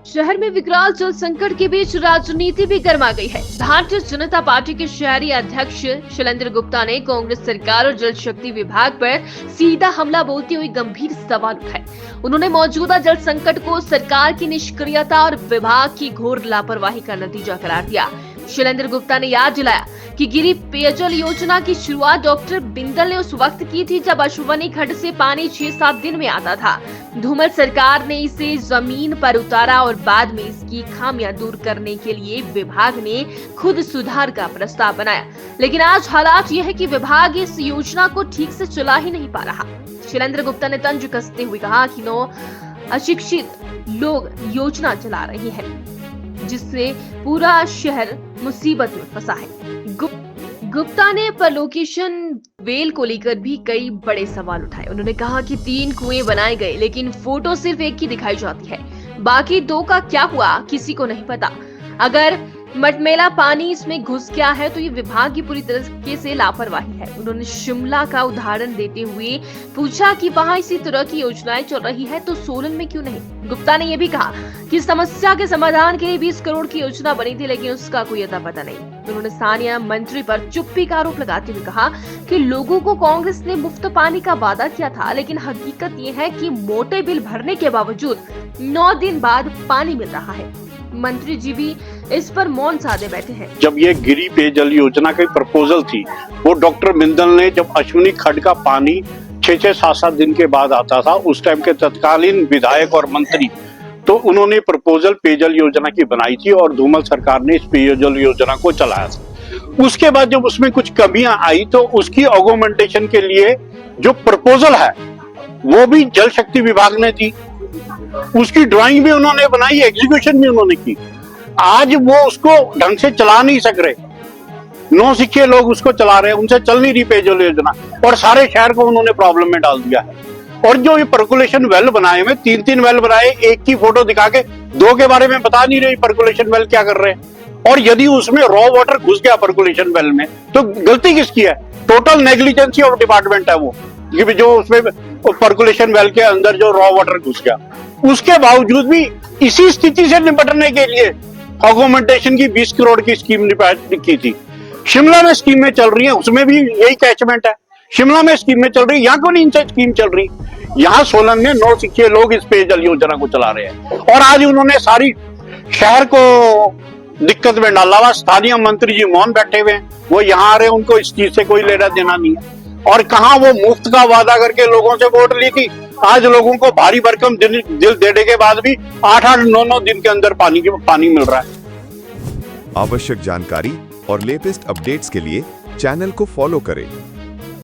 शहर में विकराल जल संकट के बीच राजनीति भी गर्मा गई है। भारतीय जनता पार्टी के शहरी अध्यक्ष शैलेंद्र गुप्ता ने कांग्रेस सरकार और जल शक्ति विभाग पर सीधा हमला बोलते हुए गंभीर सवाल उठाए। उन्होंने मौजूदा जल संकट को सरकार की निष्क्रियता और विभाग की घोर लापरवाही का नतीजा करार दिया। शैलेंद्र गुप्ता ने याद दिलाया कि गिरी पेयजल योजना की शुरुआत डॉक्टर बिंदल ने उस वक्त की थी जब अश्वनी खड्ड से पानी 6-7 दिन में आता था। धूमल सरकार ने इसे जमीन पर उतारा और बाद में इसकी खामियां दूर करने के लिए विभाग ने खुद सुधार का प्रस्ताव बनाया, लेकिन आज हालात यह है कि विभाग इस योजना को ठीक से चला ही नहीं पा रहा। शैलेंद्र गुप्ता ने तंज कसते हुए कहा कि 9 अशिक्षित लोग योजना चला रहे हैं, जिससे पूरा शहर मुसीबत में फंसा है। गुप्ता ने परलोकेशन वेल को लेकर भी कई बड़े सवाल उठाए। उन्होंने कहा कि 3 कुएं बनाए गए, लेकिन फोटो सिर्फ एक की दिखाई जाती है, बाकी 2 का क्या हुआ किसी को नहीं पता। अगर मटमेला पानी इसमें घुस गया है तो ये विभाग की पूरी तरीके से लापरवाही है। उन्होंने शिमला का उदाहरण देते हुए पूछा कि वहां इसी तरह की योजनाएं चल रही है तो सोलन में क्यों नहीं। गुप्ता ने यह भी कहा कि समस्या के समाधान के लिए 20 करोड़ की योजना बनी थी, लेकिन उसका कोई अता पता नहीं। उन्होंने स्थानीय मंत्री पर चुप्पी का आरोप लगाते हुए कहा कि लोगों को कांग्रेस ने मुफ्त पानी का वादा किया था, लेकिन हकीकत ये है कि मोटे बिल भरने के बावजूद 9 दिन बाद पानी मिल रहा है। मंत्री जी भी इस पर मौन साधे बैठे हैं। जब ये गिरी पेयजल योजना की प्रपोजल थी, वो डॉक्टर बिंदल ने जब अश्विनी खड्ड का पानी 6-7 दिन के बाद आता था, उस टाइम के तत्कालीन विधायक और मंत्री, तो उन्होंने प्रपोजल पेयजल योजना की बनाई थी और धूमल सरकार ने इस पेयजल योजना को चलाया था। उसके बाद जब उसमें कुछ कमियां आई तो उसकी ऑगमेंटेशन के लिए जो प्रपोजल है वो भी जल शक्ति विभाग ने दी, उसकी ड्राइंग भी उन्होंने बनाई, एग्जीक्यूशन भी उन्होंने की। आज वो उसको ढंग से चला नहीं सक रहे, 9 सिक्के लोग उसको चला रहे हैं, उनसे चल नहीं रही पेयजल योजना, और सारे शहर को उन्होंने प्रॉब्लम में डाल दिया है। और जो ये पर्कुलेशन वेल बनाए हुए, 3 वेल बनाए, एक की फोटो दिखा के 2 के बारे में बता नहीं रही पर्कुलेशन वेल क्या कर रहे हैं। और यदि उसमें रॉ वाटर घुस गया पर्कुलेशन वेल में तो गलती किसकी है? टोटल नेग्लिजेंसी ऑफ डिपार्टमेंट है वो, जो उसमें पर्कुलेशन वेल के अंदर जो रॉ वाटर घुस गया। उसके बावजूद भी इसी स्थिति से निपटने के लिए ऑगमेंटेशन की 20 करोड़ की स्कीम की थी। शिमला में स्कीमें चल रही है, उसमें भी यही कैचमेंट है। शिमला में स्कीमें चल रही है, यहाँ क्यों नहीं इनसे स्कीम चल रही? यहाँ सोलन में 9 सिक्के लोग इस पेयजल योजना को चला रहे हैं और आज उन्होंने सारी शहर को दिक्कत में डाला हुआ। स्थानीय मंत्री जी मौन बैठे हुए हैं, वो यहाँ आ रहे, उनको इस चीज से कोई लेना देना नहीं है। और कहाँ वो मुफ्त का वादा करके लोगों से वोट ली थी, आज लोगों को भारी भरकम दिल देने के बाद भी 8-8, 9-9 दिन के अंदर पानी मिल रहा है। आवश्यक जानकारी और लेटेस्ट अपडेट्स के लिए चैनल को फॉलो करें।